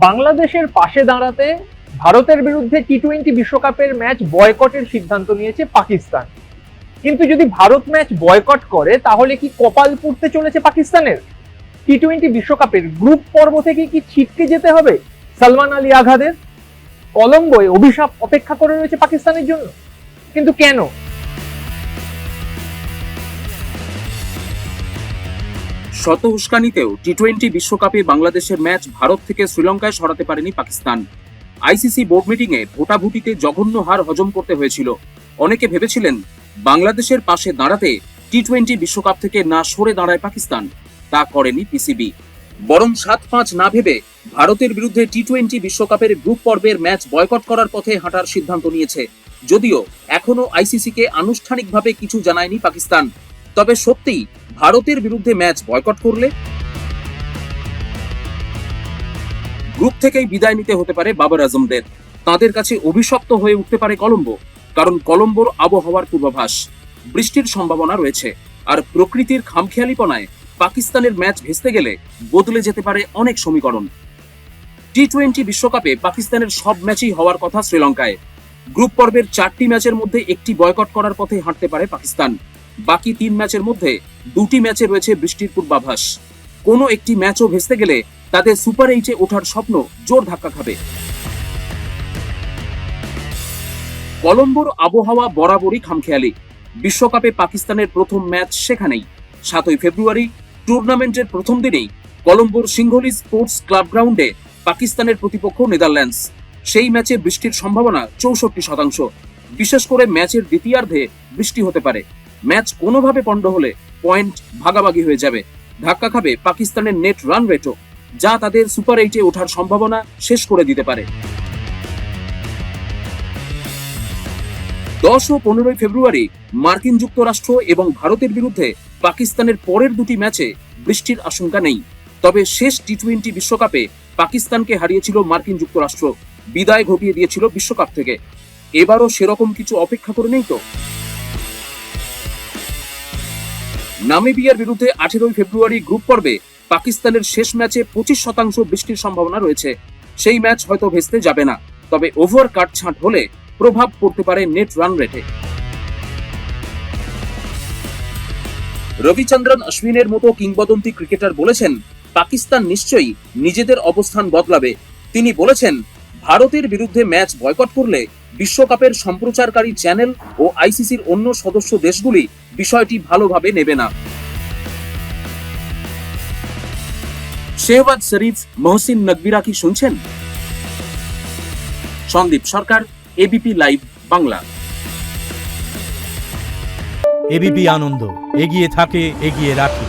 বাংলাদেশের পাশে দাঁড়াতে ভারতের বিরুদ্ধে টি-20 বিশ্বকাপের ম্যাচ বয়কটের সিদ্ধান্ত নিয়েছে পাকিস্তান। কিন্তু যদি ভারত ম্যাচ বয়কট করে তাহলে কি কপাল পুড়তে চলেছে পাকিস্তানের? টি-20 বিশ্বকাপের গ্রুপ পর্ব থেকে কি ছিটকে যেতে হবে সালমান আলী আঘাদের? কলম্বোয় অভিশাপ অপেক্ষা করে রয়েছে পাকিস্তানের জন্য, কিন্তু কেন? শত উস্কানিতেও টি-20 বিশ্বকাপে বাংলাদেশের ম্যাচ ভারত থেকে শ্রীলঙ্কায় সরাতে পারেনি পাকিস্তান। আইসিসি বোর্ড মিটিংয়ে ভোটাভুটিতে জঘন্য হার হজম করতে হয়েছিল। অনেকে ভেবেছিলেন বাংলাদেশের পাশে দাঁড়াতে টি-20 বিশ্বকাপ থেকে না সরে দাঁড়ায় পাকিস্তান। তা করেনি পিসিবি, বরং 7-5 না ভেবে ভারতের বিরুদ্ধে টি-20 বিশ্বকাপের গ্রুপ পর্বের ম্যাচ বয়কট করার পথে হাঁটার সিদ্ধান্ত নিয়েছে। যদিও এখনো আইসিসিকে আনুষ্ঠানিকভাবে কিছু জানায়নি পাকিস্তান। তবে সত্যিই ভারতের বিরুদ্ধে ম্যাচ বয়কট করলে গ্রুপ থেকেই বিদায় নিতে হতে পারে বাবর আজমদের। তাদের কাছে অভিশপ্ত হয়ে উঠতে পারে কলম্বো, কারণ কলম্বোর আবহাওয়ার পূর্বাভাস বৃষ্টির সম্ভাবনা রয়েছে। আর প্রকৃতির খামখেয়ালিপনায় পাকিস্তানের ম্যাচ ভেস্তে গেলে বদলে যেতে পারে অনেক সমীকরণ। টি-20 বিশ্বকাপে পাকিস্তানের সব ম্যাচই হওয়ার কথা শ্রীলঙ্কায়। গ্রুপ পর্বের 4টি ম্যাচের মধ্যে একটি বয়কট করার পথে হাঁটতে পারে পাকিস্তান। বাকি 3 ম্যাচের মধ্যে 2টি ম্যাচে রয়েছে বৃষ্টির পূর্বাভাস। কোনো একটি ম্যাচও ভেস্তে গেলে তাদের সুপার 8-এ ওঠার স্বপ্ন জোর ধাক্কা খাবে। কলম্বোর আবহাওয়া বরাবরই খামখেয়ালি। বিশ্বকাপে পাকিস্তানের প্রথম ম্যাচ সেখানেই। 7ই ফেব্রুয়ারি টুর্নামেন্টের প্রথম দিনেই কলম্বোর সিংহলি স্পোর্টস ক্লাব গ্রাউন্ডে পাকিস্তানের প্রতিপক্ষ নেদারল্যান্ডস। সেই ম্যাচে বৃষ্টির সম্ভাবনা 64%। বিশেষ করে ম্যাচের দ্বিতীয়ার্ধে বৃষ্টি হতে পারে। ম্যাচ কোনোভাবে পণ্ড হলে পয়েন্ট ভাগাভাগি হয়ে যাবে। ধাক্কা খাবে পাকিস্তানের নেট রান রেটও, যা তাদের সুপার 8-এ ওঠার সম্ভাবনা শেষ করে দিতে পারে। 10 ও 15 ফেব্রুয়ারি মার্কিন যুক্তরাষ্ট্র এবং ভারতের বিরুদ্ধে পাকিস্তানের পরের 2টি ম্যাচে বৃষ্টির আশঙ্কা নেই। তবে শেষ টি-20 বিশ্বকাপে পাকিস্তানকে হারিয়েছিল মার্কিন যুক্তরাষ্ট্র, বিদায় ঘটিয়ে দিয়েছিল বিশ্বকাপ থেকে। এবারও সেরকম কিছু অপেক্ষা করে নেই তো? নামিবিয়ার বিরুদ্ধে 18 ফেব্রুয়ারি গ্রুপ পর্বে পাকিস্তানের শেষ ম্যাচে 25% বৃষ্টির সম্ভাবনা রয়েছে। সেই ম্যাচ হয়তো ভেস্তে যাবে না, তবে ওভার কাটছাঁট হলে প্রভাব পড়তে পারে নেট রান রেটে। রবিচন্দ্রন অশ্বিনের মতো কিংবদন্তি ক্রিকেটার বলেছেন পাকিস্তান নিশ্চয়ই নিজেদের অবস্থান বদলাবে। তিনি বলেছেন ভারতের বিরুদ্ধে ম্যাচ বয়কট করলে বিশ্বকাপের সম্প্রচারকারী চ্যানেল ও আইসিসির অন্য সদস্য দেশগুলি বিষয়টি ভালোভাবে নেবে না। শেহবাজ শরীফ, মহসিন নকবিরা কি শুনছেন? সন্দীপ সরকার, এবিপি লাইভ বাংলা। এবিপি আনন্দ এগিয়ে থাকে, এগিয়ে রাখে।